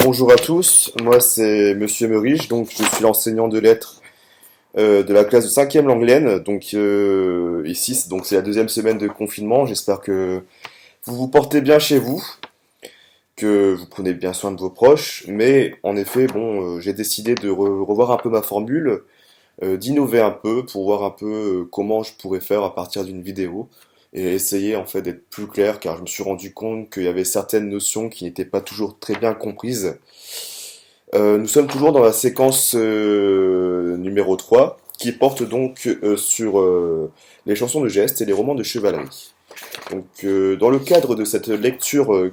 Bonjour à tous, moi c'est Monsieur Meurige, donc je suis l'enseignant de lettres de la classe de 5e langue laine. Ici, c'est la deuxième semaine de confinement, j'espère que vous vous portez bien chez vous, que vous prenez bien soin de vos proches, mais en effet, j'ai décidé de revoir un peu ma formule, d'innover un peu pour voir un peu comment je pourrais faire à partir d'une vidéo et essayer en fait d'être plus clair car je me suis rendu compte qu'il y avait certaines notions qui n'étaient pas toujours très bien comprises. Nous sommes toujours dans la séquence numéro 3 qui porte donc sur les chansons de gestes et les romans de chevalerie. Dans le cadre de cette lecture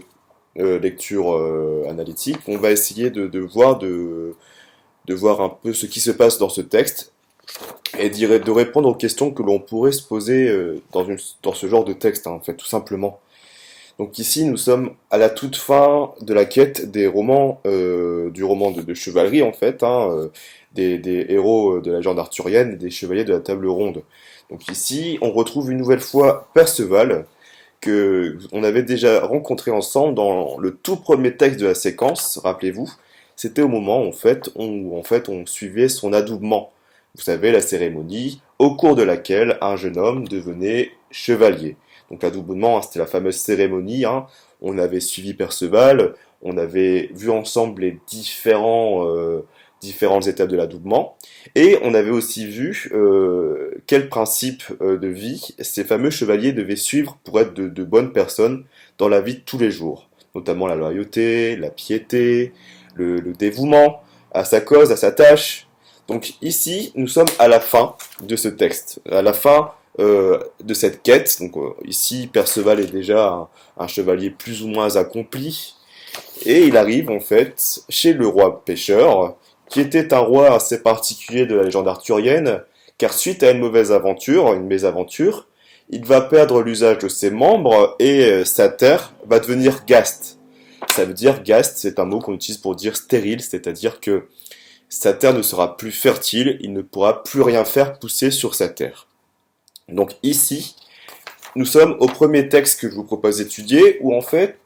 analytique, on va essayer de voir un peu ce qui se passe dans ce texte et de répondre aux questions que l'on pourrait se poser dans ce genre de texte, hein, en fait, tout simplement. Donc ici, nous sommes à la toute fin de la quête des romans, du roman de chevalerie, en fait, des héros de la légende arthurienne, des chevaliers de la table ronde. Donc ici, on retrouve une nouvelle fois Perceval, que on avait déjà rencontré ensemble dans le tout premier texte de la séquence, rappelez-vous. C'était au moment en fait on suivait son adoubement. Vous savez, la cérémonie au cours de laquelle un jeune homme devenait chevalier. Donc l'adoubement, hein, c'était la fameuse cérémonie, hein. On avait suivi Perceval, on avait vu ensemble les différentes étapes de l'adoubement, et on avait aussi vu quels principes de vie ces fameux chevaliers devaient suivre pour être de bonnes personnes dans la vie de tous les jours, notamment la loyauté, la piété, le dévouement à sa cause, à sa tâche. Donc ici, nous sommes à la fin de ce texte, à la fin de cette quête. Ici, Perceval est déjà un chevalier plus ou moins accompli, et il arrive en fait chez le roi pêcheur, qui était un roi assez particulier de la légende arthurienne, car suite à une mésaventure, il va perdre l'usage de ses membres et sa terre va devenir gaste. Ça veut dire gaste, c'est un mot qu'on utilise pour dire stérile, c'est-à-dire que sa terre ne sera plus fertile, il ne pourra plus rien faire pousser sur sa terre. Donc ici, nous sommes au premier texte que je vous propose d'étudier, où en fait,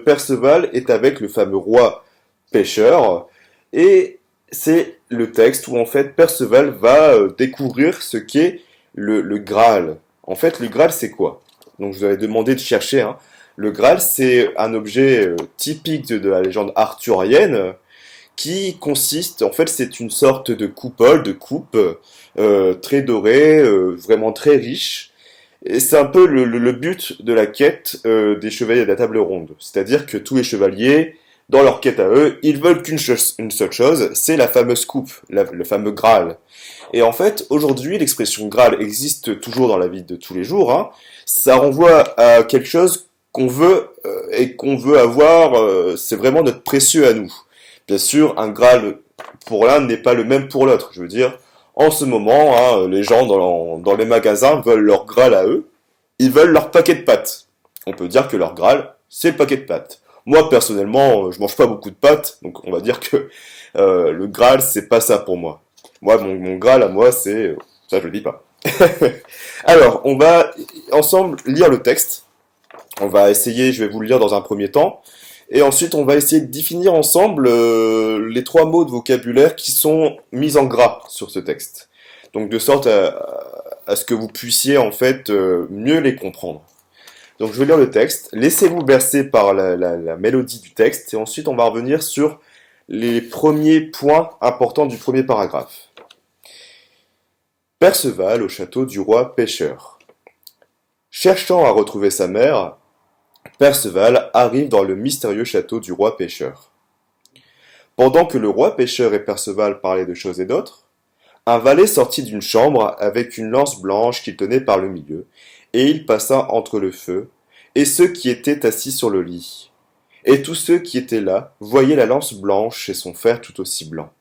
Perceval est avec le fameux roi pêcheur, et c'est le texte où en fait Perceval va découvrir ce qu'est le Graal. En fait, le Graal, c'est quoi? Donc je vous avais demandé de chercher, hein. Le Graal, c'est un objet typique de la légende arthurienne, qui consiste, en fait, c'est une sorte de coupole, de coupe, très dorée, vraiment très riche. Et c'est un peu le but de la quête des chevaliers de la table ronde. C'est-à-dire que tous les chevaliers, dans leur quête à eux, ils veulent une seule chose, c'est la fameuse coupe, le fameux Graal. Et en fait, aujourd'hui, l'expression Graal existe toujours dans la vie de tous les jours, hein. Ça renvoie à quelque chose qu'on veut et qu'on veut avoir, c'est vraiment notre précieux à nous. Bien sûr, un Graal pour l'un n'est pas le même pour l'autre. Je veux dire, en ce moment, hein, les gens dans les magasins veulent leur Graal à eux. Ils veulent leur paquet de pâtes. On peut dire que leur Graal, c'est le paquet de pâtes. Moi, personnellement, je mange pas beaucoup de pâtes, donc on va dire que le Graal, c'est pas ça pour moi. Moi, mon Graal à moi, c'est... ça, je le dis pas. Alors, on va ensemble lire le texte. On va essayer, je vais vous le lire dans un premier temps. Et ensuite, on va essayer de définir ensemble les trois mots de vocabulaire qui sont mis en gras sur ce texte. Donc, de sorte à ce que vous puissiez, en fait, mieux les comprendre. Donc, je vais lire le texte. Laissez-vous bercer par la mélodie du texte. Et ensuite, on va revenir sur les premiers points importants du premier paragraphe. Perceval au château du roi pêcheur. Cherchant à retrouver sa mère, Perceval arrive dans le mystérieux château du roi pêcheur. Pendant que le roi pêcheur et Perceval parlaient de choses et d'autres, un valet sortit d'une chambre avec une lance blanche qu'il tenait par le milieu, et il passa entre le feu et ceux qui étaient assis sur le lit. Et tous ceux qui étaient là voyaient la lance blanche et son fer tout aussi blanc.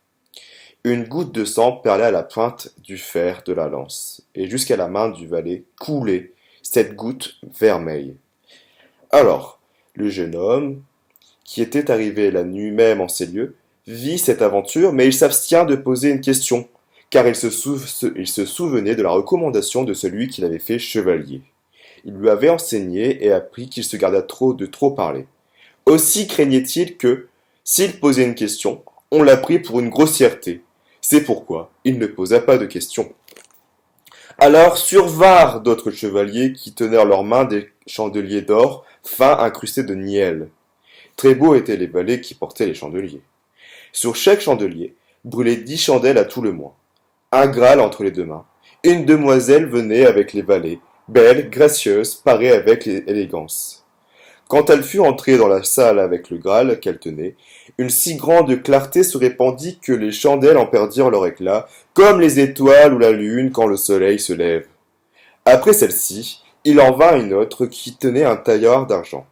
Une goutte de sang perlait à la pointe du fer de la lance, et jusqu'à la main du valet coulait cette goutte vermeille. Alors, le jeune homme, qui était arrivé la nuit même en ces lieux, vit cette aventure, mais il s'abstient de poser une question, car il se souvenait de la recommandation de celui qui l'avait fait chevalier. Il lui avait enseigné et appris qu'il se garda de trop parler. Aussi craignait-il que, s'il posait une question, on la prit pour une grossièreté. C'est pourquoi il ne posa pas de questions. Alors survinrent d'autres chevaliers qui tenaient en leurs mains des chandeliers d'or fins incrustés de niel. Très beaux étaient les valets qui portaient les chandeliers. Sur chaque chandelier brûlaient 10 chandelles à tout le moins. Un Graal entre les deux mains. Une demoiselle venait avec les valets, belle, gracieuse, parée avec élégance. Quand elle fut entrée dans la salle avec le Graal qu'elle tenait, une si grande clarté se répandit que les chandelles en perdirent leur éclat, comme les étoiles ou la lune quand le soleil se lève. Après celle-ci, il en vint une autre qui tenait un tailleur d'argent.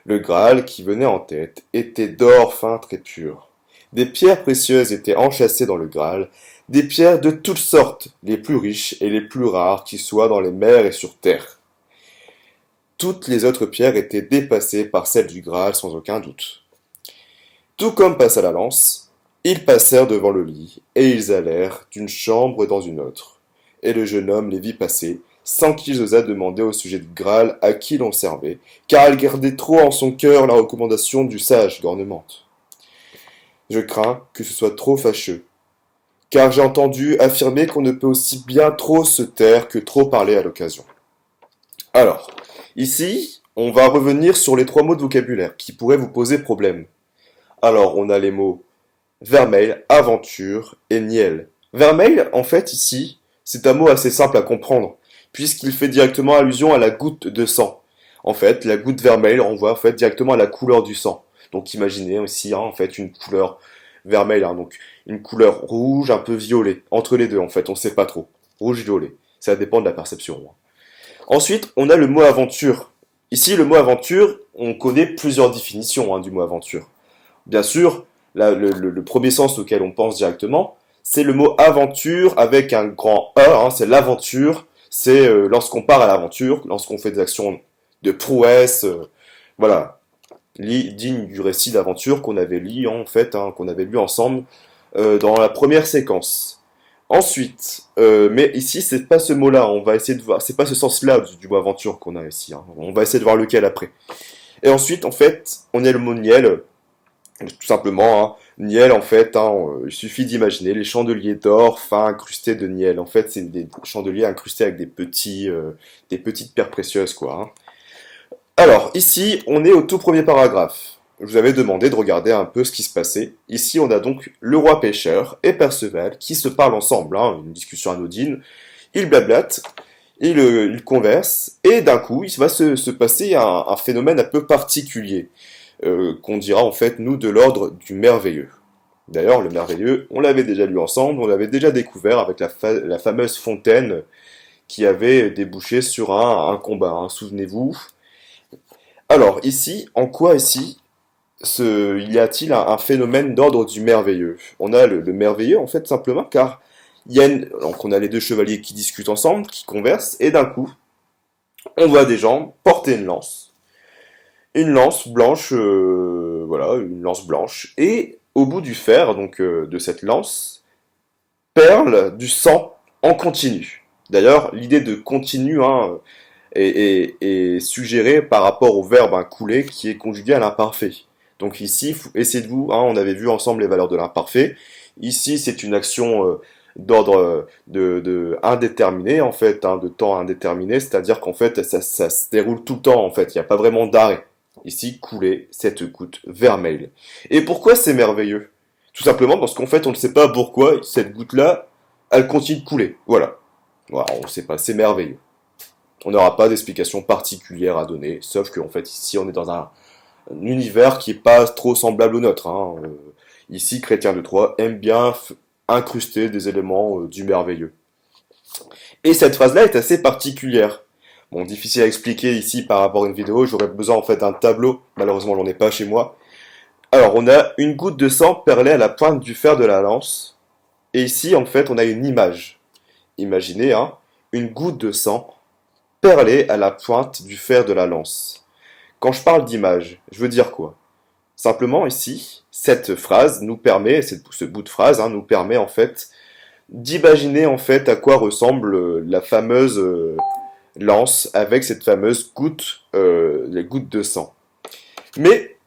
Le Graal qui venait en tête était d'or fin très pur. Des pierres précieuses étaient enchâssées dans le Graal, des pierres de toutes sortes, les plus riches et les plus rares qui soient dans les mers et sur terre. Toutes les autres pierres étaient dépassées par celles du Graal sans aucun doute. Tout comme passa la lance, ils passèrent devant le lit, et ils allèrent d'une chambre dans une autre. Et le jeune homme les vit passer, sans qu'ils osât demander au sujet du Graal à qui l'on servait, car elle gardait trop en son cœur la recommandation du sage Gornemante. Je crains que ce soit trop fâcheux, car j'ai entendu affirmer qu'on ne peut aussi bien trop se taire que trop parler à l'occasion. Alors, ici, on va revenir sur les 3 mots de vocabulaire qui pourraient vous poser problème. Alors, on a les mots vermeil, aventure et niel. Vermeil, en fait, ici, c'est un mot assez simple à comprendre, puisqu'il fait directement allusion à la goutte de sang. En fait, la goutte vermeille renvoie en fait directement à la couleur du sang. Donc, imaginez aussi, en fait, une couleur vermeille, donc une couleur rouge, un peu violet, entre les deux, en fait, on sait pas trop. Rouge-violet, ça dépend de la perception. Ensuite, on a le mot aventure. Ici, le mot aventure, on connaît plusieurs définitions du mot aventure. Bien sûr, le premier sens auquel on pense directement, c'est le mot aventure avec un grand E, c'est l'aventure, c'est lorsqu'on part à l'aventure, lorsqu'on fait des actions de prouesse, voilà, digne du récit d'aventure qu'on avait lu en fait, qu'on avait lu ensemble dans la première séquence. Ensuite, mais ici c'est pas ce mot-là, on va essayer de voir, c'est pas ce sens-là du mot aventure qu'on a ici, on va essayer de voir lequel après. Et ensuite, en fait, on a le mot niel. Tout simplement, niel en fait, il suffit d'imaginer les chandeliers d'or fins incrustés de niel. En fait, c'est des chandeliers incrustés avec des petites pierres précieuses, quoi. Alors, ici, on est au tout premier paragraphe. Je vous avais demandé de regarder un peu ce qui se passait. Ici, on a donc le roi pêcheur et Perceval qui se parlent ensemble, une discussion anodine. Ils blablatent, ils conversent, et d'un coup, il va se passer un phénomène un peu particulier. Qu'on dira en fait, nous, de l'ordre du merveilleux. D'ailleurs, le merveilleux, on l'avait déjà lu ensemble, on l'avait déjà découvert avec la fameuse fontaine qui avait débouché sur un combat, souvenez-vous. Alors, ici, en quoi ici y a-t-il un phénomène d'ordre du merveilleux? On a le merveilleux, en fait, simplement, car donc on a les 2 chevaliers qui discutent ensemble, qui conversent, et d'un coup, on voit des gens porter une lance blanche, voilà, une lance blanche, et au bout du fer, donc de cette lance, perle du sang en continu. D'ailleurs, l'idée de continu est suggérée par rapport au verbe couler qui est conjugué à l'imparfait. Donc ici, essayez de vous, on avait vu ensemble les valeurs de l'imparfait. Ici, c'est une action d'ordre de indéterminé, en fait, de temps indéterminé, c'est-à-dire qu'en fait, ça se déroule tout le temps, en fait, il n'y a pas vraiment d'arrêt. Ici, couler cette goutte vermeille. Et pourquoi c'est merveilleux? Tout simplement parce qu'en fait, on ne sait pas pourquoi cette goutte-là, elle continue de couler. Voilà. Voilà, on ne sait pas, c'est merveilleux. On n'aura pas d'explication particulière à donner, sauf qu'en fait, ici, on est dans un univers qui n'est pas trop semblable au nôtre. Ici, Chrétien de Troyes aime bien incruster des éléments du merveilleux. Et cette phrase-là est assez particulière. Bon, difficile à expliquer ici par rapport à une vidéo, j'aurais besoin en fait d'un tableau, malheureusement j'en ai pas chez moi. Alors on a une goutte de sang perlée à la pointe du fer de la lance, et ici en fait on a une image. Imaginez, une goutte de sang perlée à la pointe du fer de la lance. Quand je parle d'image, je veux dire quoi? Simplement ici, cette phrase nous permet, ce bout de phrase nous permet en fait d'imaginer en fait à quoi ressemble la fameuse lance avec cette fameuse goutte, les gouttes de sang. Mais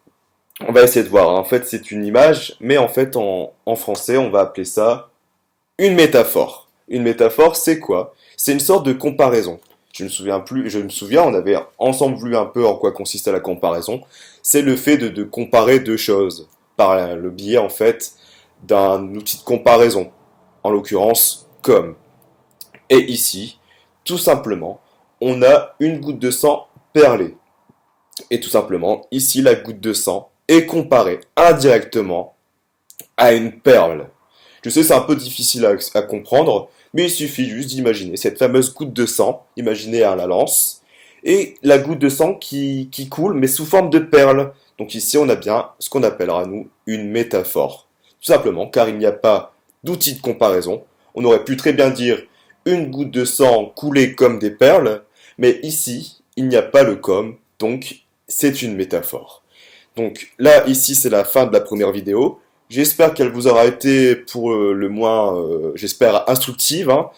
On va essayer de voir. En fait, c'est une image, mais en fait, en français, on va appeler ça une métaphore. Une métaphore, c'est quoi? C'est une sorte de comparaison. Je me souviens, on avait ensemble vu un peu en quoi consistait la comparaison. C'est le fait de comparer deux choses par le biais, en fait, d'un outil de comparaison. En l'occurrence, comme. Et ici, tout simplement, on a une goutte de sang perlée. Et tout simplement, ici, la goutte de sang est comparée indirectement à une perle. Je sais, c'est un peu difficile à comprendre, mais il suffit juste d'imaginer cette fameuse goutte de sang, imaginez à la lance, et la goutte de sang qui coule, mais sous forme de perle. Donc ici, on a bien ce qu'on appellera, nous, une métaphore. Tout simplement, car il n'y a pas d'outil de comparaison. On aurait pu très bien dire une goutte de sang coulée comme des perles, mais ici, il n'y a pas le comme, donc c'est une métaphore. Donc là, ici, c'est la fin de la première vidéo. J'espère qu'elle vous aura été pour le moins, j'espère, instructive, hein.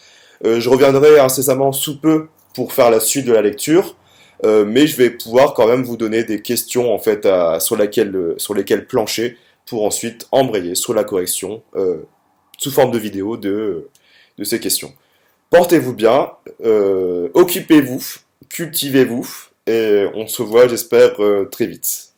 Je reviendrai incessamment sous peu pour faire la suite de la lecture, mais je vais pouvoir quand même vous donner des questions en fait sur lesquelles plancher pour ensuite embrayer sur la correction sous forme de vidéo de ces questions. Portez-vous bien, occupez-vous, cultivez-vous, et on se voit, j'espère, très vite.